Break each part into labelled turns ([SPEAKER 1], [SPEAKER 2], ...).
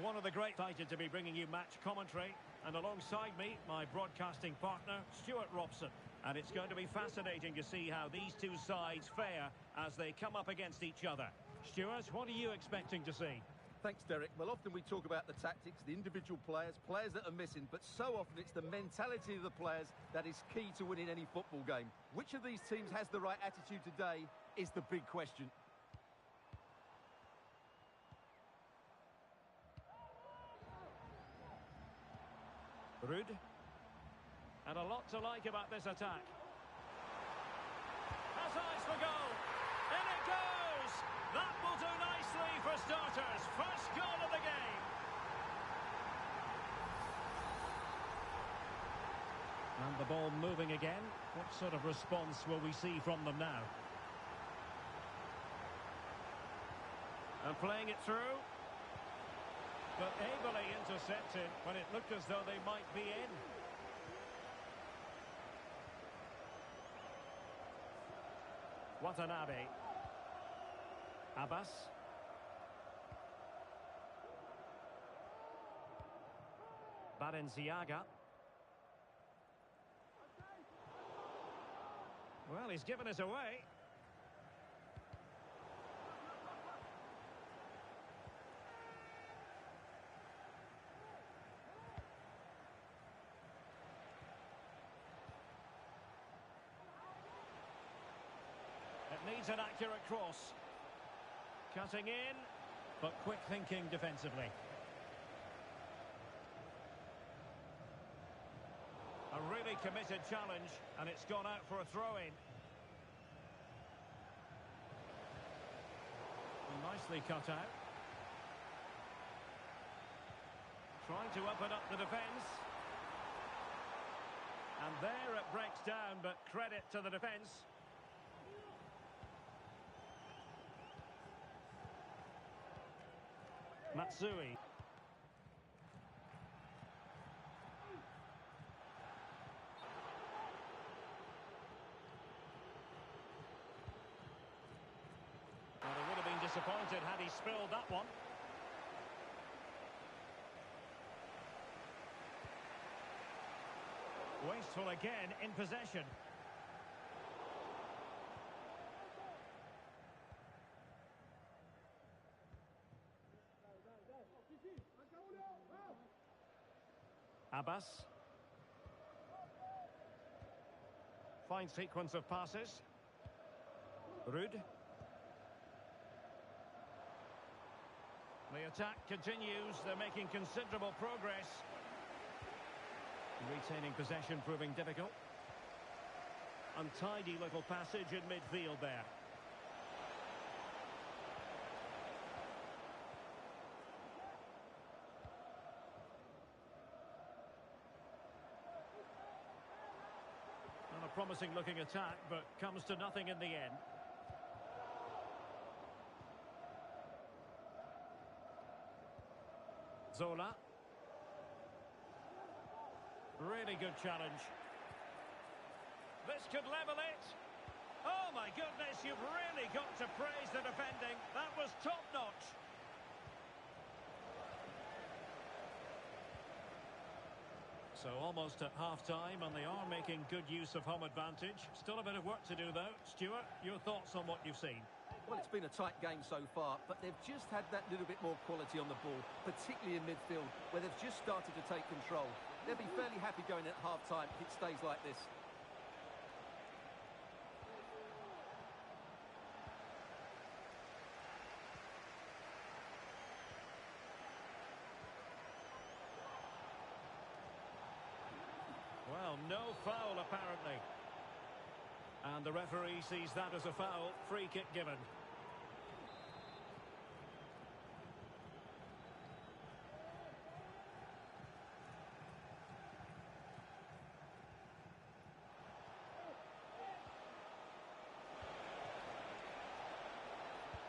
[SPEAKER 1] one of the great, excited to be bringing you match commentary, and alongside me, my broadcasting partner, Stuart Robson. And it's going to be fascinating to see how these two sides fare as they come up against each other. Stuart, what are you expecting to see?
[SPEAKER 2] Thanks, Derek. Well, often we talk about the tactics, the individual players that are missing, but so often it's the mentality of the players that is key to winning any football game. Which of these teams has the right attitude today is the big question.
[SPEAKER 1] Ruud. And a lot to like about this attack. Has eyes for goal. In it goes! That will do nicely for starters. First goal of the game. And the ball moving again. What sort of response will we see from them now? And playing it through. But ably intercepted when it looked as though they might be in. Watanabe. Abbas. Balenciaga. Well, he's given us away. It needs an accurate cross. Cutting in, but quick thinking defensively. A really committed challenge, and it's gone out for a throw-in. Nicely cut out. Trying to open up the defence. And there it breaks down, but credit to the defence. Matsui. Well, he would have been disappointed had he spilled that one. Wasteful again in possession. Abbas. Fine sequence of passes. Ruud. The attack continues. They're making considerable progress. Retaining possession proving difficult. Untidy little passage in midfield there. A promising looking attack, but comes to nothing in the end. Zola. Really good challenge. This could level it. Oh my goodness, you've really got to praise the defending. That was top-notch. So almost at half-time, and they are making good use of home advantage. Still a bit of work to do, though. Stuart, your thoughts on what you've seen?
[SPEAKER 2] Well, it's been a tight game so far, but they've just had that little bit more quality on the ball, particularly in midfield, where they've just started to take control. They'll be fairly happy going at half-time if it stays like this.
[SPEAKER 1] Well, no foul apparently. And the referee sees that as a foul. Free kick given.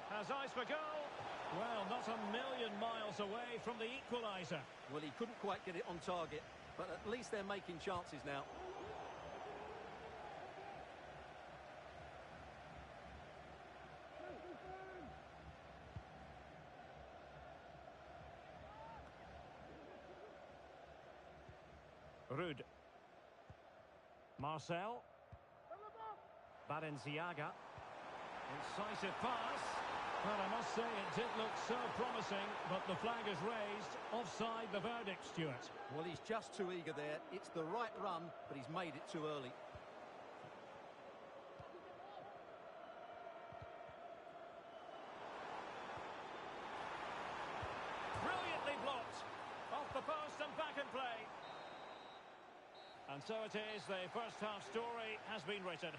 [SPEAKER 1] Has eyes for goal. Well, not a million miles away from the equaliser.
[SPEAKER 2] Well, he couldn't quite get it on target, but at least they're making chances now.
[SPEAKER 1] Ruud. Marcel. Balenciaga. Incisive pass. Well, I must say it did look so promising, but the flag is raised. Offside the verdict, Stuart.
[SPEAKER 2] Well, he's just too eager there. It's the right run, but he's made it too early.
[SPEAKER 1] Brilliantly blocked. Off the post and back in play. And so it is, the first half story has been written.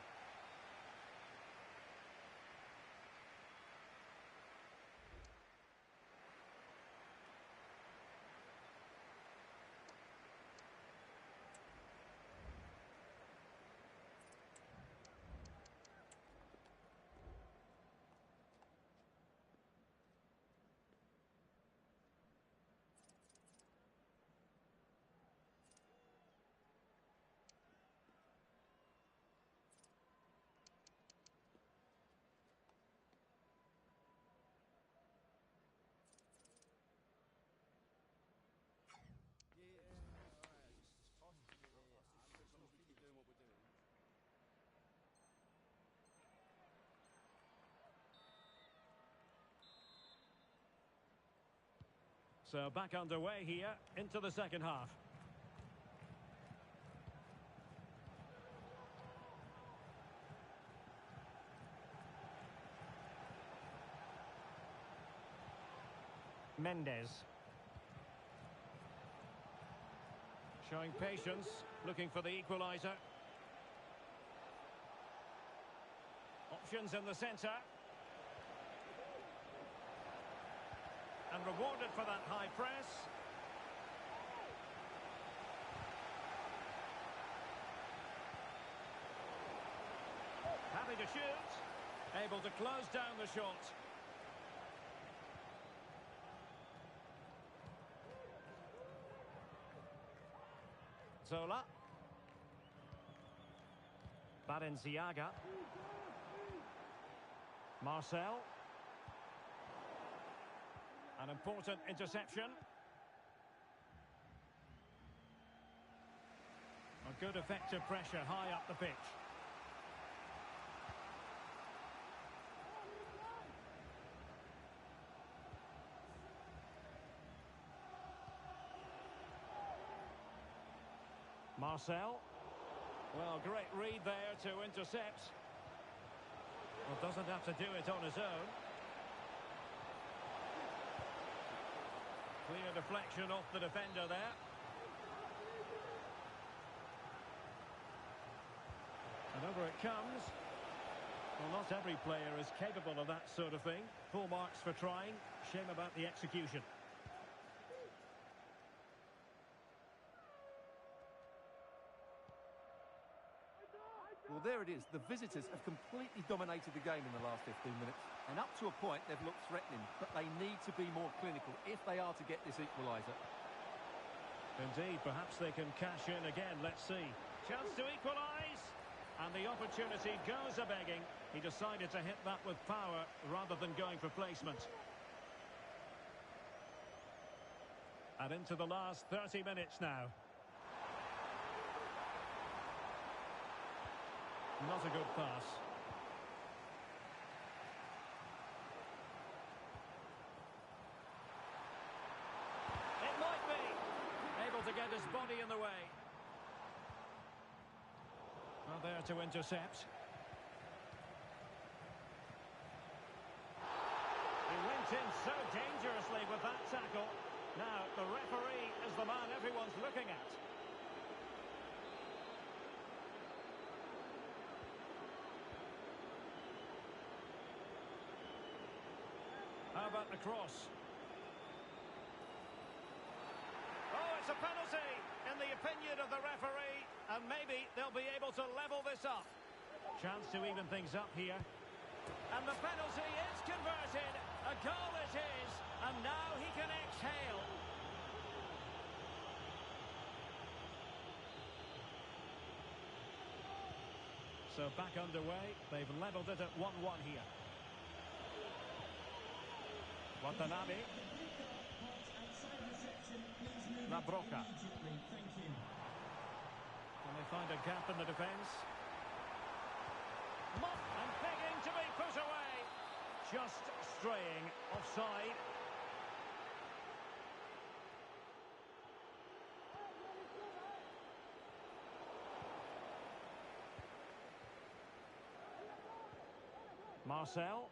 [SPEAKER 1] So back underway here into the second half. Mendes. Showing patience, looking for the equaliser. Options in the centre. And rewarded for that high press. Happy to shoot. Able to close down the shot. Zola. Balenciaga. Marcel. An important interception. A good effective pressure high up the pitch. Marcel. Well, great read there to intercept. Well, doesn't have to do it on his own. Clear deflection off the defender there. And over it comes. Well, not every player is capable of that sort of thing. Full marks for trying. Shame about the execution.
[SPEAKER 2] Well, there it is. The visitors have completely dominated the game in the last 15 minutes. And up to a point, they've looked threatening. But they need to be more clinical if they are to get this equaliser.
[SPEAKER 1] Indeed, perhaps they can cash in again. Let's see. Chance to equalise. And the opportunity goes a-begging. He decided to hit that with power rather than going for placement. And into the last 30 minutes now. Not a good pass. It might be. Able to get his body in the way. Well, there to intercept. He went in so dangerously with that tackle. Now, the referee is the man everyone's looking at. How about the cross? Oh, it's a penalty in the opinion of the referee, and maybe they'll be able to level this up. Chance to even things up here. And the penalty is converted. A goal it is, and now he can exhale. So back underway. They've levelled it at 1-1 here. Watanabe. La Broca. And they find a gap in the defence. Mott and begging to be put away. Just straying offside. Marcel.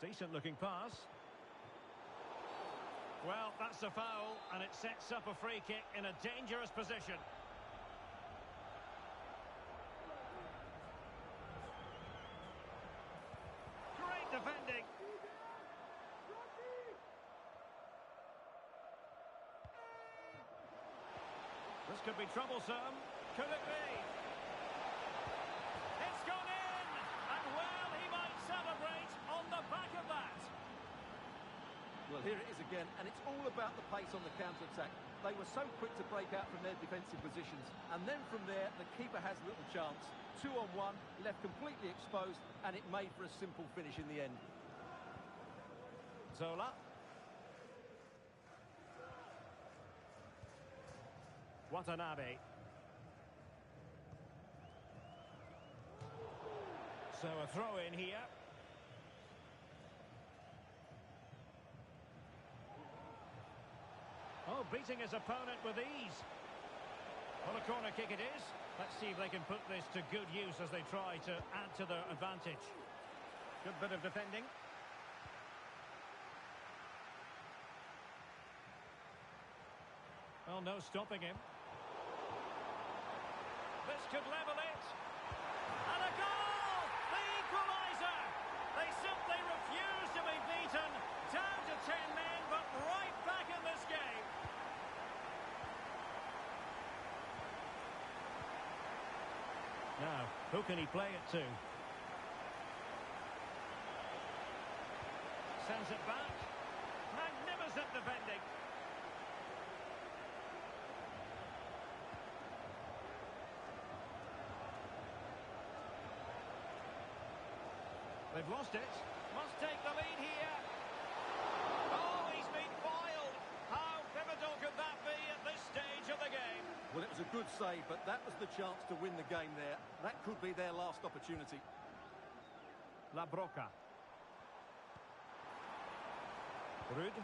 [SPEAKER 1] Decent looking pass. Well, that's a foul, and it sets up a free kick in a dangerous position. Great defending. This could be troublesome. Could it be? It's gone in! And well, he might celebrate on the back of that.
[SPEAKER 2] Well, here it is again, and it's all about the pace on the counter-attack. They were so quick to break out from their defensive positions, and then from there, the keeper has little chance. 2-on-1, left completely exposed, and it made for a simple finish in the end.
[SPEAKER 1] Zola. Watanabe. So a throw in here. Oh, beating his opponent with ease. Well, a corner kick it is. Let's see if they can put this to good use as they try to add to their advantage. Good bit of defending. Well, no stopping him. This could level it. And a goal! The equaliser! They simply refuse to be beaten. Down to 10 men, but right back in this game. Now, who can he play it to? Sends it back. Magnificent defending. They've lost it. Must take the lead here. Oh, he's been foiled. How pivotal could that be at this stage of the game?
[SPEAKER 2] Well, it was a good save, but that was the chance to win the game there. That could be their last opportunity.
[SPEAKER 1] La Broca. Ruud.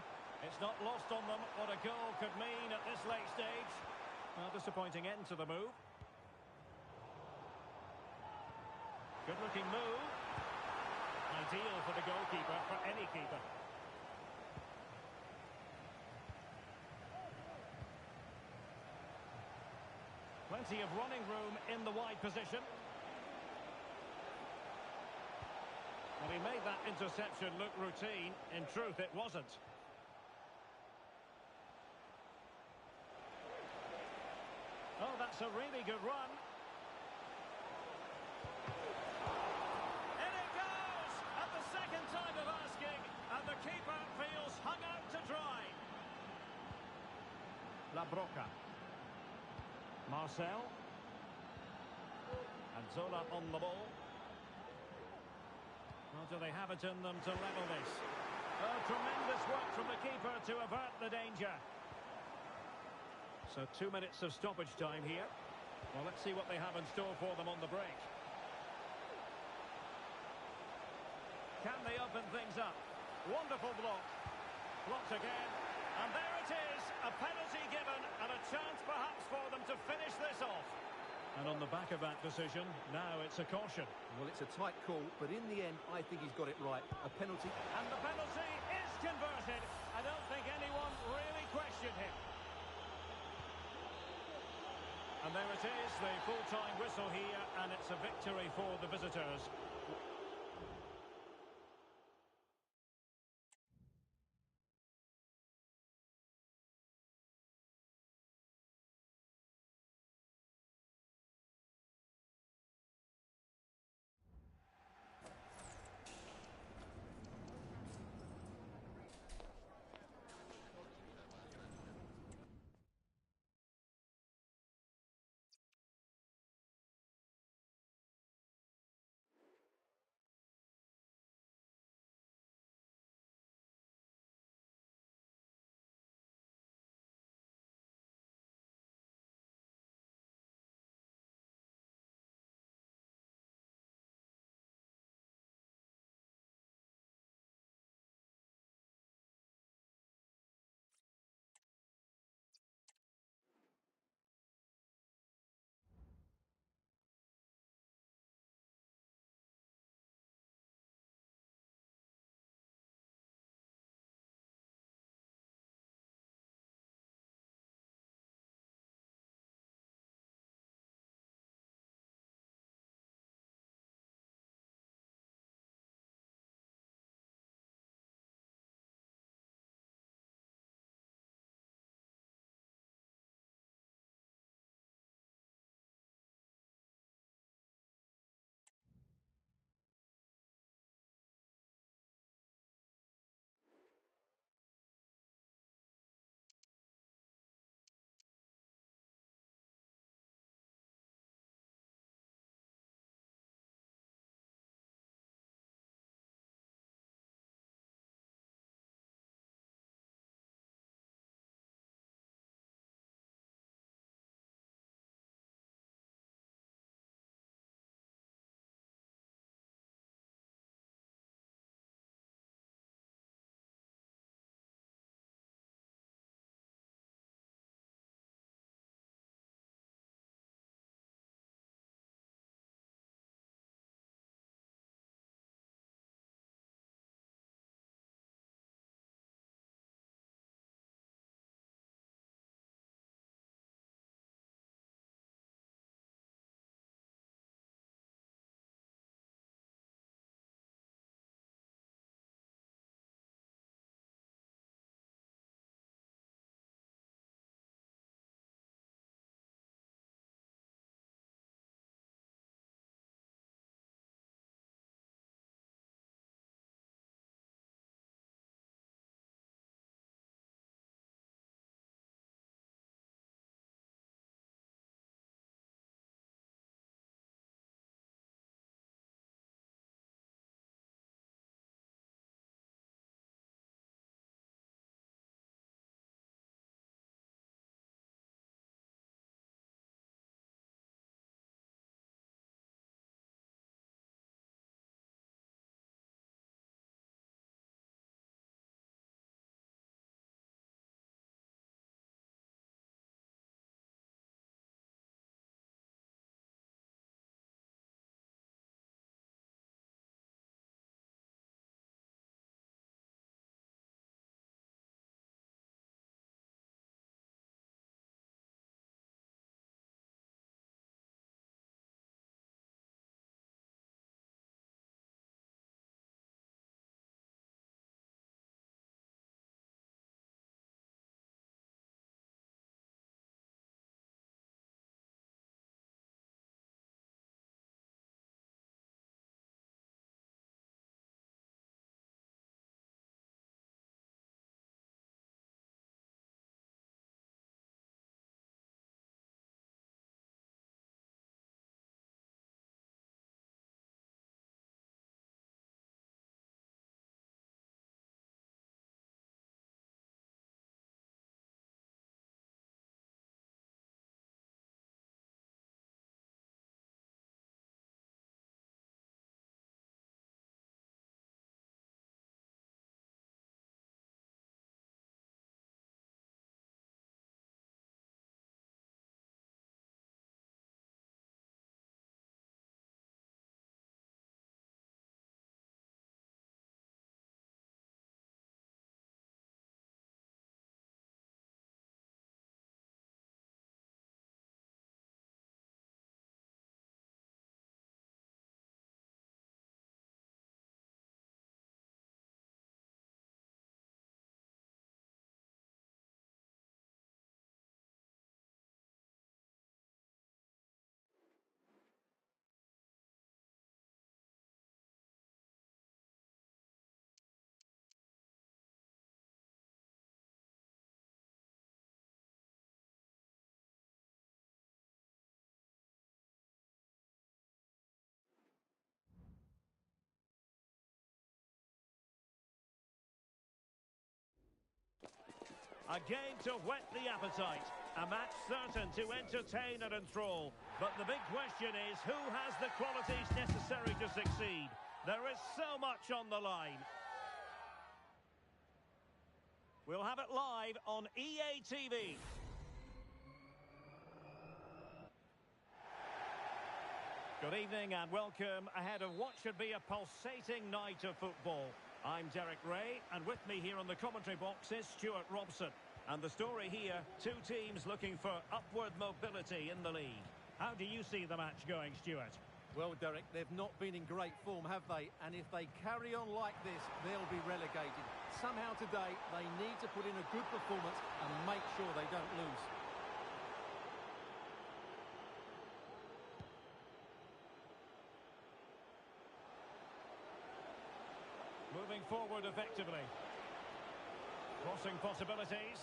[SPEAKER 1] It's not lost on them what a goal could mean at this late stage. A disappointing end to the move. Good-looking move. Ideal for the goalkeeper, for any keeper. Plenty of running room in the wide position. And he made that interception look routine. In truth, it wasn't. Oh, that's a really good run. Time of asking, and the keeper feels hung out to dry. La Broca. Marcel. And Zola on the ball. Well, do they have it in them to level this? Oh, tremendous work from the keeper to avert the danger. So 2 minutes of stoppage time here. Well, let's see what they have in store for them on the break. Can they open things up? Wonderful block. Blocked again. And there it is. A penalty given and a chance perhaps for them to finish this off. And on the back of that decision, now it's a caution.
[SPEAKER 2] Well, it's a tight call, but in the end, I think he's got it right. A penalty.
[SPEAKER 1] And the penalty is converted. I don't think anyone really questioned him. And there it is, the full-time whistle here, and it's a victory for the visitors. A game to whet the appetite. A match certain to entertain and enthrall. But the big question is, who has the qualities necessary to succeed? There is so much on the line. We'll have it live on EA TV. Good evening and welcome ahead of what should be a pulsating night of football. I'm Derek Ray, and with me here on the commentary box is Stuart Robson. And the story here, two teams looking for upward mobility in the league. How do you see the match going, Stuart?
[SPEAKER 2] Well, Derek, they've not been in great form, have they? And if they carry on like this, they'll be relegated. Somehow today, they need to put in a good performance and make sure they don't lose.
[SPEAKER 1] Moving forward effectively. Crossing possibilities.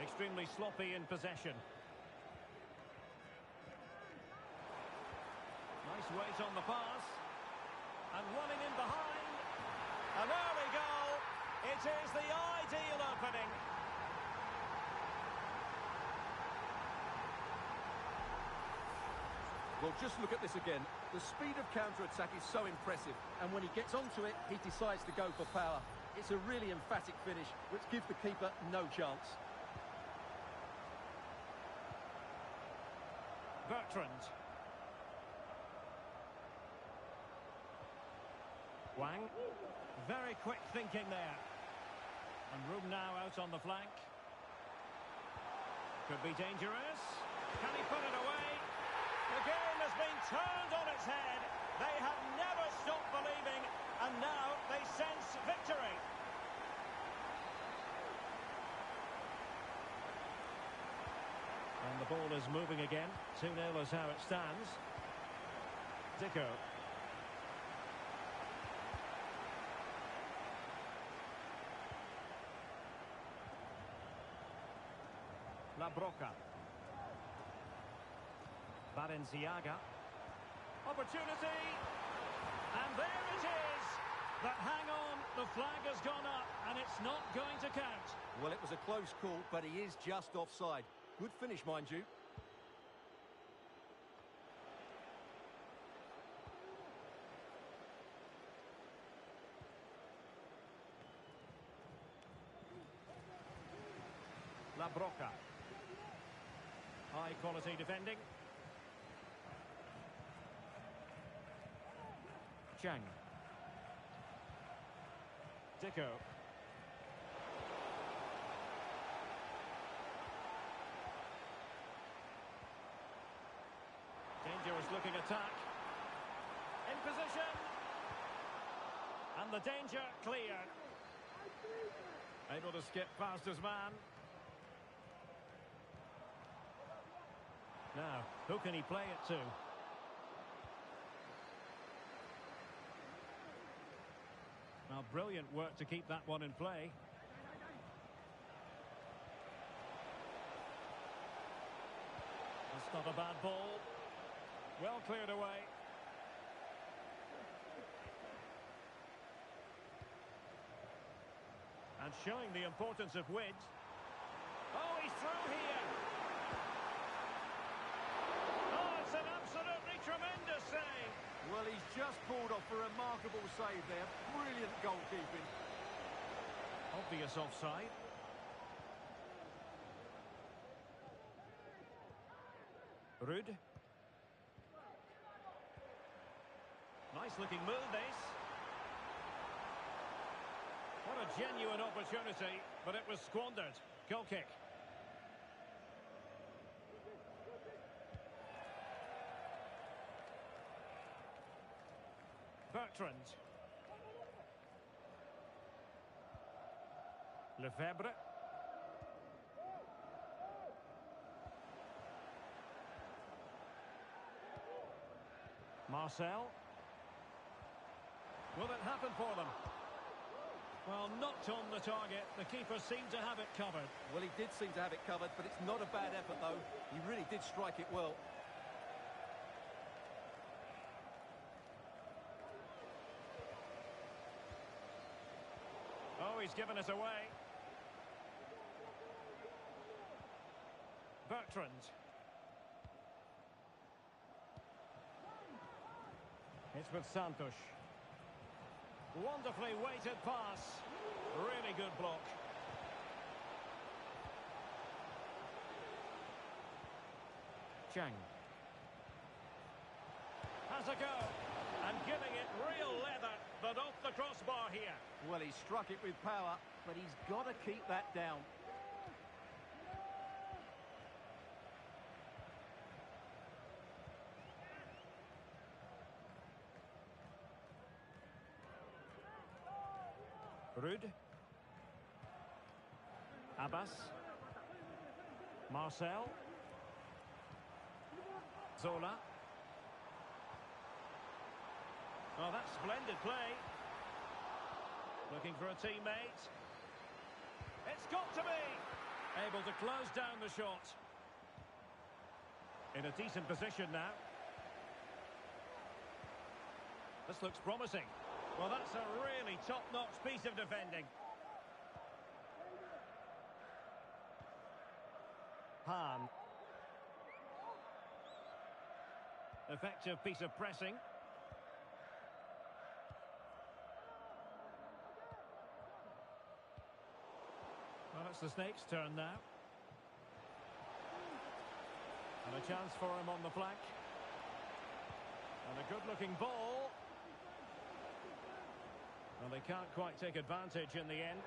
[SPEAKER 1] Extremely sloppy in possession. Nice weight on the pass. And running in behind. An early goal. It is the ideal opening.
[SPEAKER 2] Well, just look at this again. The speed of counter-attack is so impressive, and when he gets onto it, he decides to go for power. It's a really emphatic finish, which gives the keeper no chance.
[SPEAKER 1] Bertrand. Wang. Very quick thinking there. And room now out on the flank. Could be dangerous. Can he put it away? The game has been turned on its head. They have never stopped believing, and now they sense victory. And the ball is moving again. 2-0 is how it stands. Zico. La Broca. Balenciaga. Opportunity. And there it is. But hang on, the flag has gone up and it's not going to count.
[SPEAKER 2] Well, it was a close call, but he is just offside. Good finish, mind you.
[SPEAKER 1] La Broca. High quality defending. Chang. Zico. Dangerous looking attack. In position. And the danger cleared. Able to skip past his man. Now, who can he play it to? Now, brilliant work to keep that one in play. That's not a bad ball. Well cleared away. And showing the importance of width. Oh, he's through here. Oh, it's an absolutely tremendous save.
[SPEAKER 2] Well, he's just pulled off a remarkable save there. Brilliant goalkeeping.
[SPEAKER 1] Obvious offside. Ruud. Nice looking move, this. What a genuine opportunity, but it was squandered. Goal kick. Bertrand. Lefebvre. Marcel. Will it happen for them? Well, not on the target. The keeper seemed to have it covered.
[SPEAKER 2] Well, he did seem to have it covered, but it's not a bad effort, though. He really did strike it well.
[SPEAKER 1] Oh, he's given us away. Bertrand. It's with Santos. Wonderfully weighted pass. Really good block. Chang. Has a go. And giving it real leather, but off the crossbar here.
[SPEAKER 2] Well, he struck it with power, but he's got to keep that down.
[SPEAKER 1] Ruud. Abbas. Marcel. Zola. Oh, that's splendid play. Looking for a teammate. It's got to be! Able to close down the shot. In a decent position now. This looks promising. Well, that's a really top-notch piece of defending. Hahn. Effective piece of pressing. Well, it's the Snakes' turn now. And a chance for him on the flank. And a good-looking ball. Well, they can't quite take advantage in the end.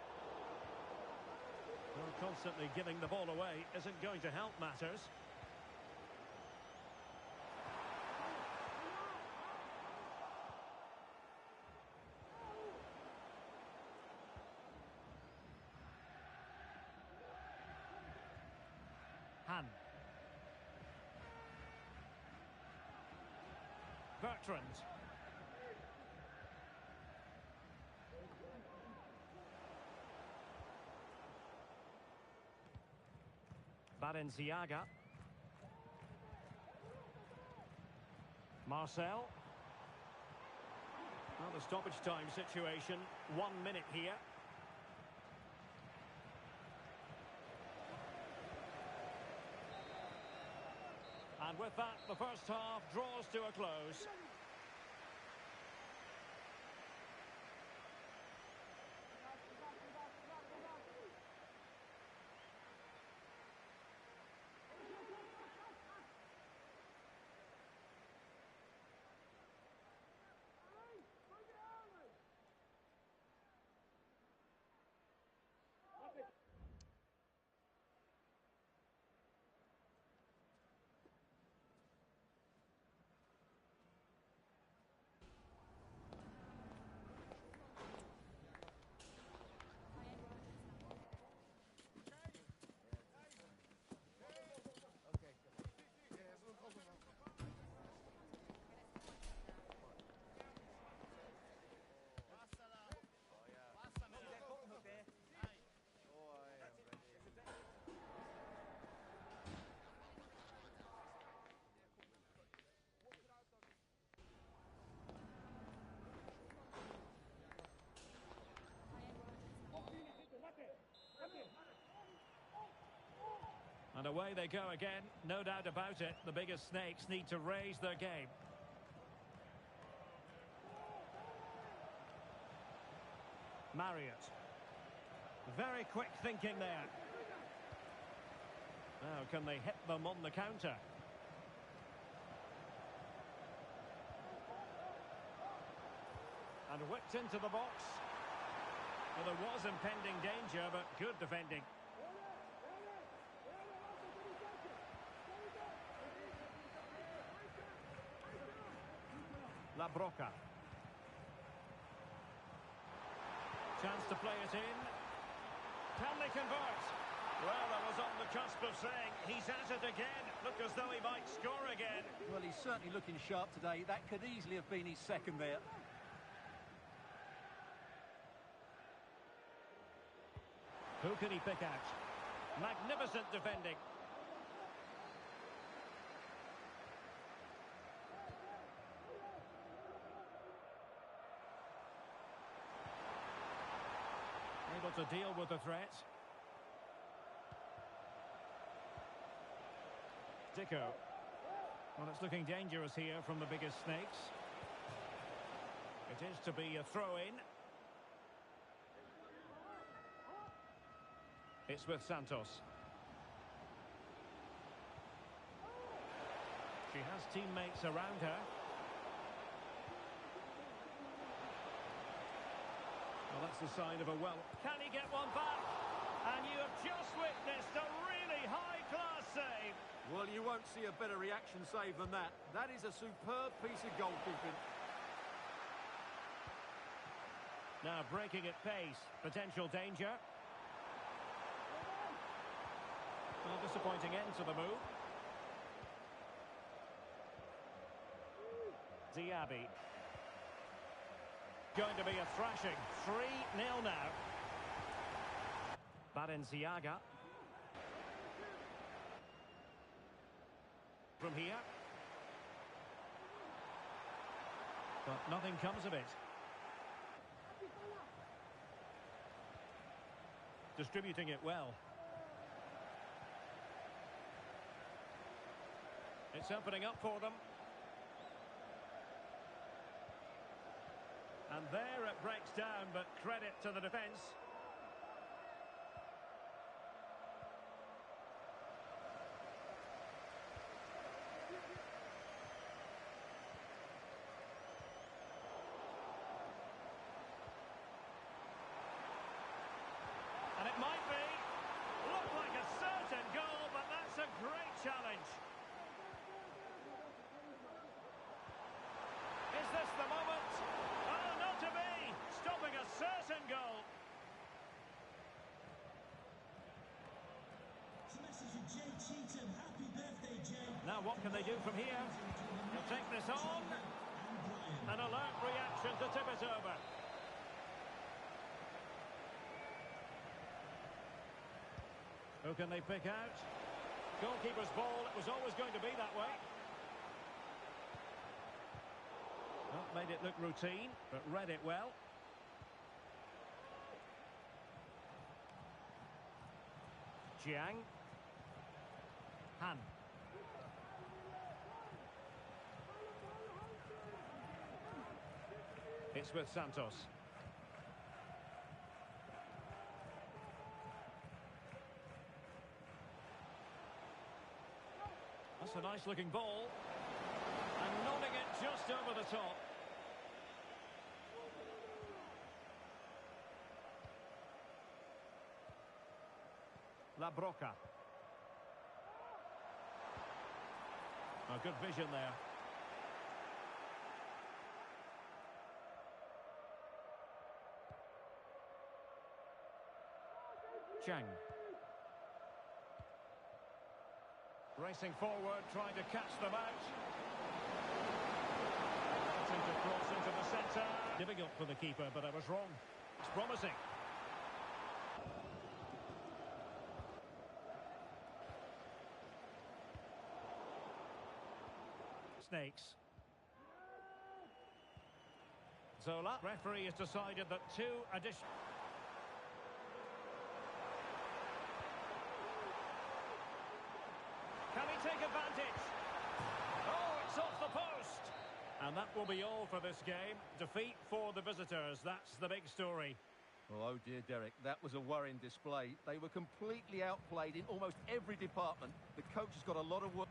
[SPEAKER 1] Well, constantly giving the ball away isn't going to help matters. Han. Bertrand. Balenciaga. Marcel. Well, the stoppage time situation, 1 minute here. And with that, the first half draws to a close. And away they go again, no doubt about it. The biggest Snakes need to raise their game. Marriott. Very quick thinking there. Now, can they hit them on the counter? And whipped into the box. Well, there was impending danger, but good defending. La Broca. Chance to play it in. Can they convert? Well, I was on the cusp of saying he's at it again. Look as though he might score again.
[SPEAKER 2] Well, he's certainly looking sharp today. That could easily have been his second there.
[SPEAKER 1] Who can he pick out? Magnificent defending. Able to deal with the threat. Dicko. Well, it's looking dangerous here from the biggest snakes. It is to be a throw-in. It's with Santos. She has teammates around her. Well, that's the sign of a well. Can he get one back? And you have just witnessed a really high-class save.
[SPEAKER 2] Well, you won't see a better reaction save than that. That is a superb piece of goalkeeping.
[SPEAKER 1] Now breaking at pace. Potential danger. Well, disappointing end to the move. Diaby. Going to be a thrashing. 3-0 now. Balenciaga. From here. But nothing comes of it. Distributing it well. It's opening up for them. And there it breaks down, but credit to the defence. And it might be. Look like a certain goal, but that's a great challenge. Is this the moment? Oh, not to be! Stopping a certain goal. Now what can they do from here? They'll take this on. An alert reaction to tip it over. Who can they pick out? Goalkeeper's ball, it was always going to be that way. Not made it look routine, but read it well. Jiang. Han. It's with Santos. That's a nice looking ball. And nodding it just over the top. La Broca. Oh, good vision there. Chang. Racing forward, trying to catch them out. Attempting to cross into the centre. Difficult for the keeper, but I was wrong. It's promising. Snakes. Zola. Referee has decided that 2 additional... Can he take advantage? Oh, it's off the post! And that will be all for this game. Defeat for the visitors. That's the big story.
[SPEAKER 2] Oh dear, Derek, that was a worrying display. They were completely outplayed in almost every department. The coach has got a lot of work.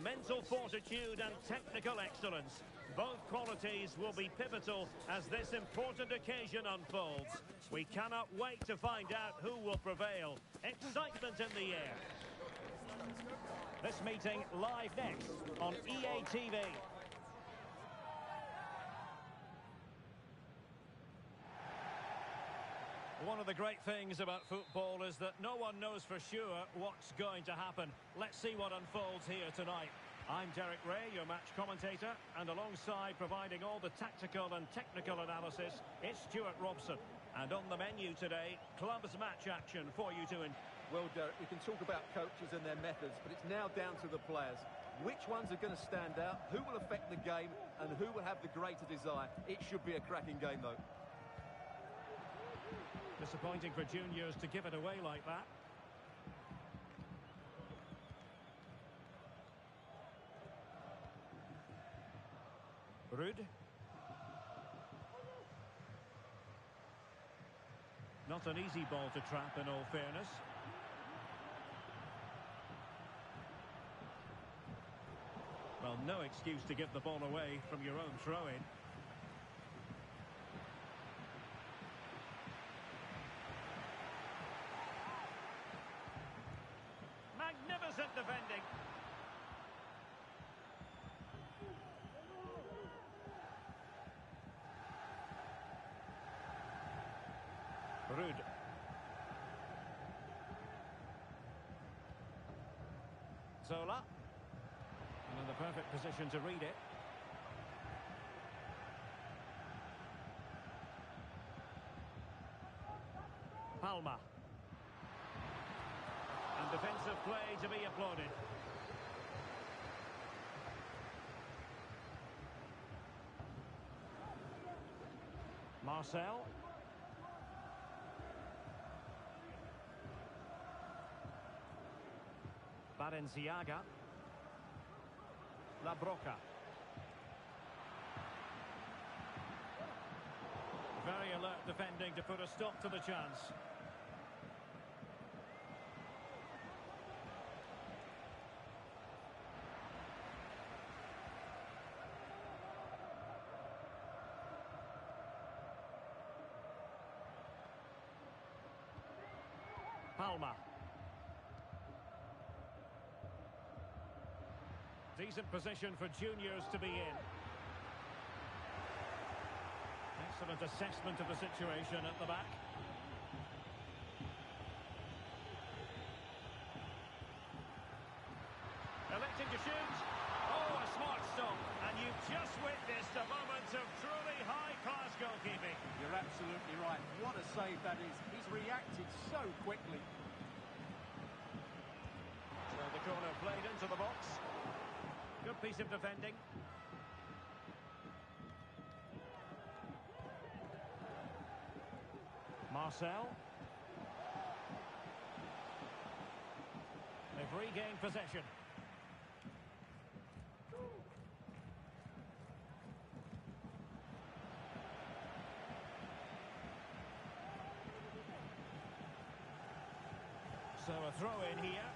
[SPEAKER 1] mental fortitude and technical excellence. Both qualities will be pivotal as this important occasion unfolds. We cannot wait to find out who will prevail. Excitement in the air. This meeting live next on EA TV. One of the great things about football is that no one knows for sure what's going to happen. Let's see what unfolds here tonight. I'm Derek Ray, your match commentator, and alongside providing all the tactical and technical analysis, it's Stuart Robson. And on the menu today, clubs match action for you to enjoy.
[SPEAKER 2] Well, Derek, we can talk about coaches and their methods, but it's now down to the players. Which ones are going to stand out, who will affect the game, and who will have the greater desire? It should be a cracking game, though.
[SPEAKER 1] Disappointing for juniors to give it away like that. Ruud. Not an easy ball to trap, in all fairness. Well, no excuse to give the ball away from your own throw-in. Magnificent defending. Ruud. Zola. And in the perfect position to read it. Palma. And defensive play to be applauded. Marcel. Balenciaga. La Broca. Very alert defending to put a stop to the chance. Palma. Decent position for juniors to be in. Excellent assessment of the situation at the back. Electing to shoot. Oh, a smart stop. And you've just witnessed a moment of truly high-class goalkeeping.
[SPEAKER 3] You're absolutely right. What a save that is. He's reacted so quickly.
[SPEAKER 1] So the corner played into the box. Good piece of defending. Marcel. They've regained possession. So a throw in here.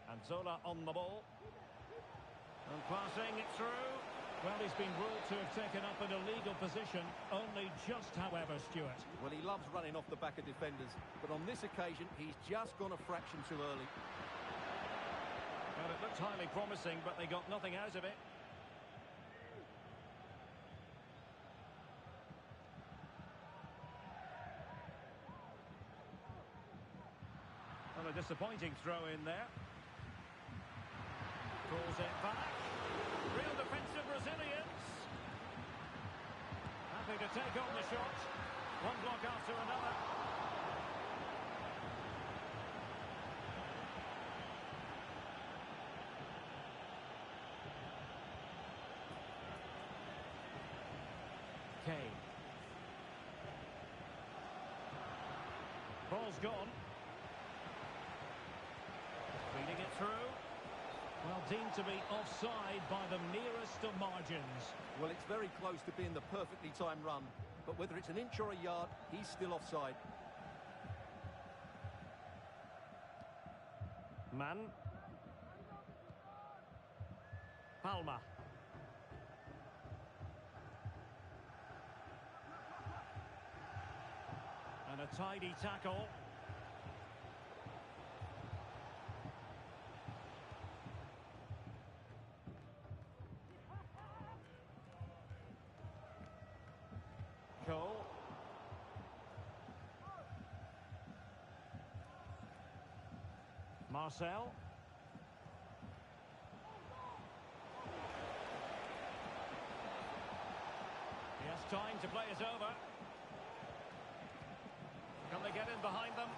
[SPEAKER 1] And Zola on the ball. And passing it through. Well, he's been ruled to have taken up an illegal position. Only just, however, Stuart.
[SPEAKER 2] Well, he loves running off the back of defenders, but on this occasion, he's just gone a fraction too early.
[SPEAKER 1] Well, it looked highly promising, but they got nothing out of it. Well, a disappointing throw in there. Pulls it back. Real defensive resilience. Happy to take on the shot. One block after another. Kane. Ball's gone. Feeding it through. Well, deemed to be offside by the nearest of margins.
[SPEAKER 2] Well, it's very close to being the perfectly timed run. but whether it's an inch or a yard, he's still offside.
[SPEAKER 1] Mann. Palma. And a tidy tackle. Cole. Marcel. He has time to play it over. Can they get in behind them?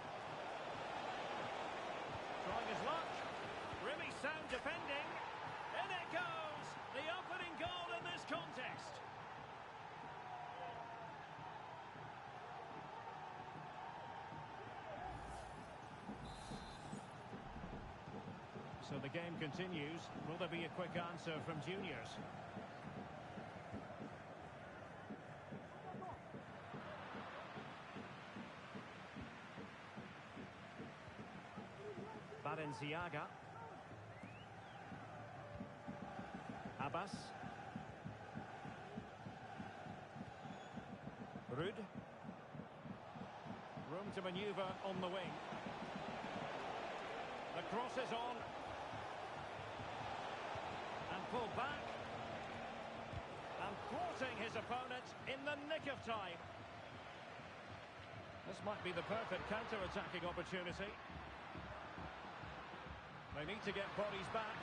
[SPEAKER 1] Trying his luck. Really sound defending. In it goes! The opening goal in this contest. So the game continues. Will there be a quick answer from juniors? Balenciaga. Abbas. Ruud. Room to manoeuvre on the wing. The cross is on. And pulled back. And thwarting his opponent in the nick of time. This might be the perfect counter-attacking opportunity. They need to get bodies back.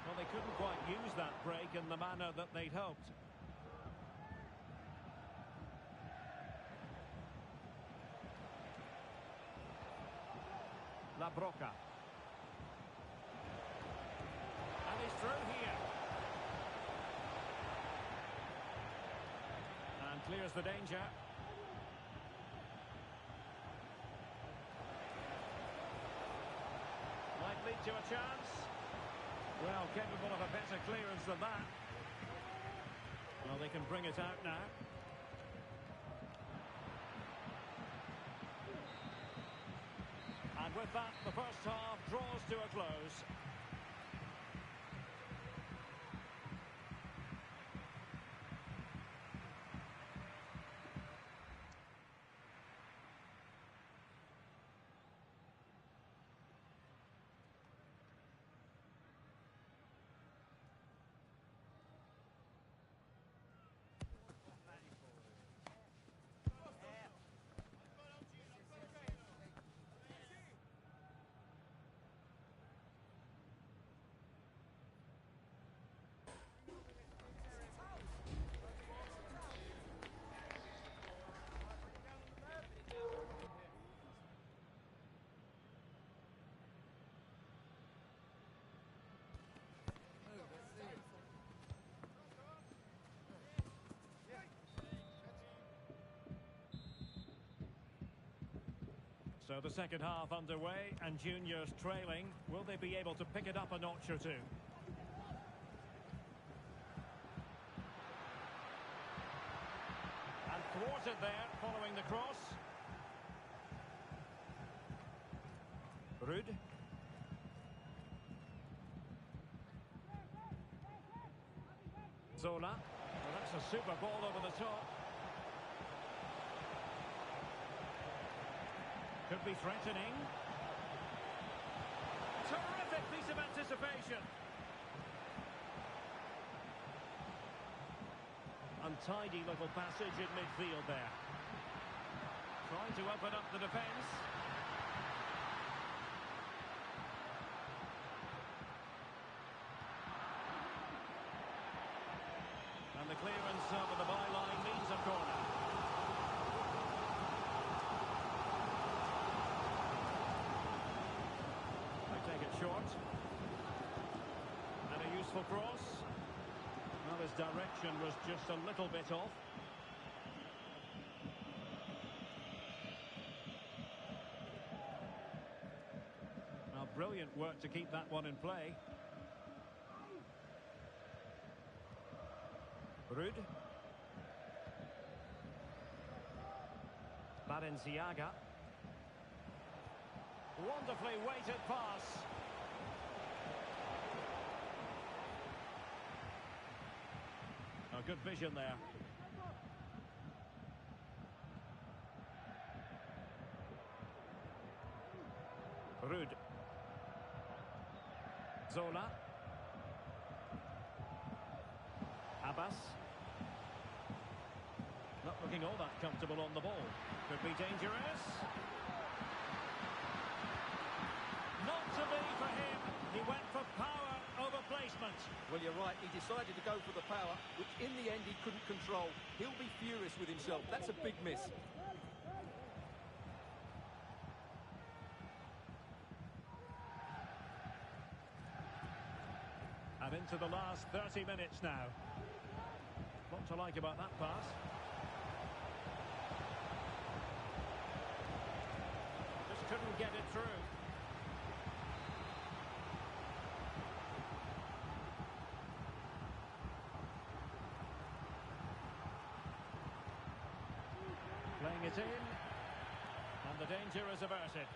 [SPEAKER 1] Well, they couldn't quite use that break in the manner that they'd hoped. La Broca. And he's through here. And clears the danger. Might lead to a chance. Well, capable of a better clearance than that. Well, they can bring it out now. And with that, the first half draws to a close. So the second half underway and juniors trailing. Will they be able to pick it up a notch or two? And thwarted there following the cross. Ruud. Zola. Well, that's a super ball over the top. Could be threatening. Terrific piece of anticipation. Untidy little passage in midfield there. Trying to open up the defence. And the clearance over the byline means a corner. Take it short. And a useful cross. Well, his direction was just a little bit off. Now, brilliant work to keep that one in play. Ruud. Balenciaga. Wonderfully weighted pass. A good vision there. Ruud. Zola. Abbas. Not looking all that comfortable on the ball. Could be dangerous. Not to be for him. He went for power over placement.
[SPEAKER 2] Well, you're right. He decided to go for the power, which in the end he couldn't control. He'll be furious with himself. That's a big miss.
[SPEAKER 1] And into the last 30 minutes now. What to like about that pass? Just couldn't get it through. Playing it in. And the danger is averted.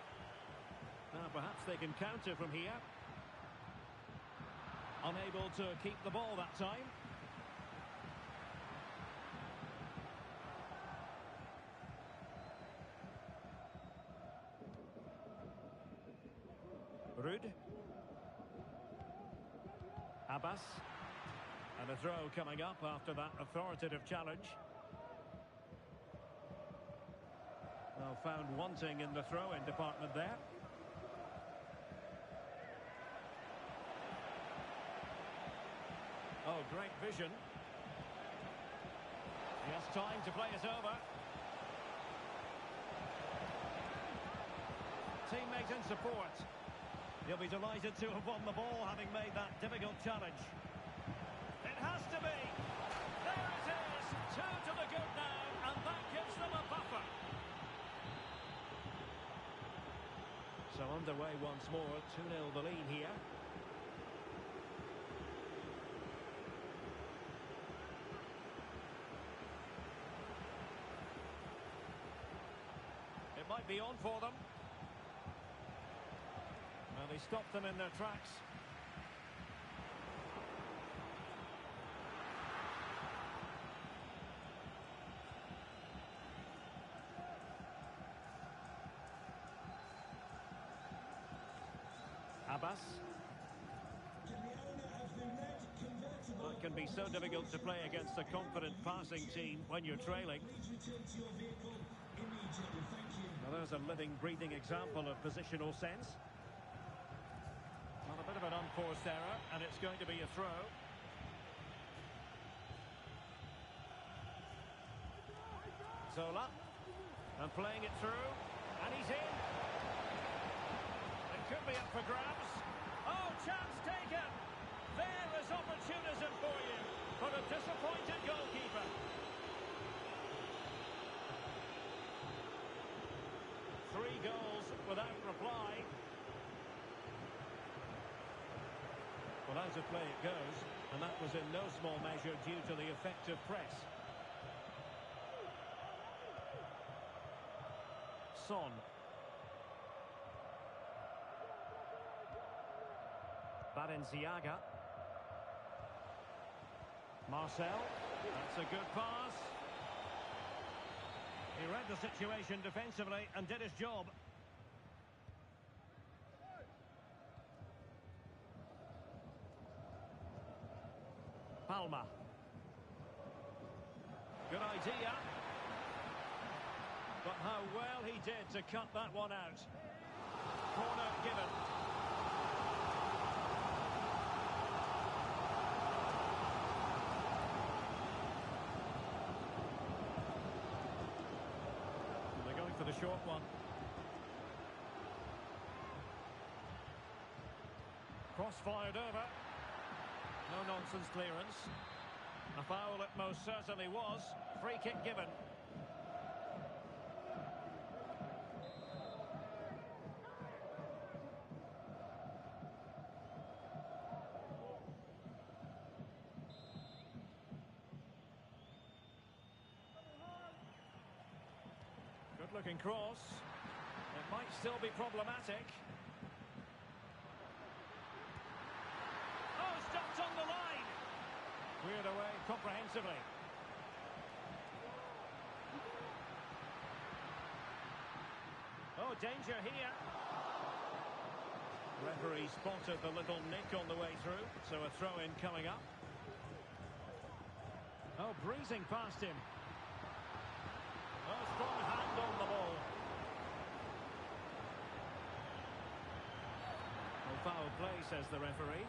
[SPEAKER 1] Now perhaps they can counter from here. Unable to keep the ball that time. Ruud. Abbas. And a throw coming up after that authoritative challenge. Well, found wanting in the throw-in department there. Oh, great vision. He has time to play it over. Teammate in support. He'll be delighted to have won the ball, having made that difficult challenge. It has to be. There it is. 2 to the good now, and that gives them a buffer. So underway once more. 2-0 the lead here. It might be on for them. Well, they stopped them in their tracks. Abbas. Well, it can be so difficult to play against a confident passing team when you're trailing. Well, there's a living, breathing example of positional sense. Well, a bit of an unforced error, and it's going to be a throw. Zola. And playing it through. And he's in. It could be up for grabs. Oh, chance taken. There is opportunism for you. But a disappointed goalkeeper. Three goals without reply. Well, out of play it goes, and that was in no small measure due to the effective press. Son. Balenciaga. Marcel. That's a good pass. He read the situation defensively and did his job. Palma. Good idea. But how well he did to cut that one out. Corner given. They're going for the short one. Cross fired over. No nonsense clearance. A foul it most certainly was. Free kick given. Good Good-looking cross. It might still be problematic. Oh, stopped on the line. Cleared away comprehensively. Oh, danger here. Referee spotted the little nick on the way through, so a throw-in coming up. Oh, breezing past him. Oh, strong hand on the ball. Oh, foul play, says the referee.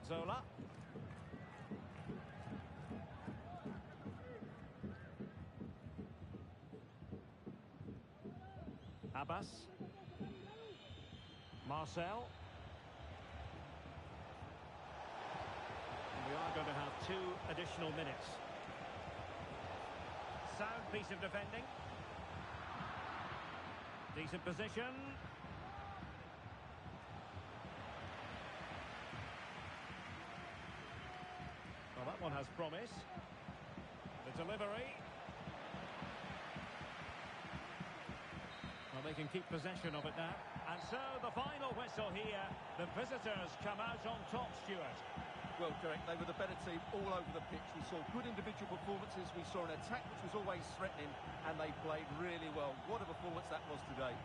[SPEAKER 1] Zola. Abbas. Marcel. And we are going to have 2 additional minutes. Sound piece of defending. Decent position. Well, that one has promise. The delivery. Well, they can keep possession of it now. And so the final whistle here. The visitors come out on top, Stuart.
[SPEAKER 2] Well, Derek, they were the better team all over the pitch. We saw good individual performances. We saw an attack which was always threatening, and they played really well. What a performance that was today.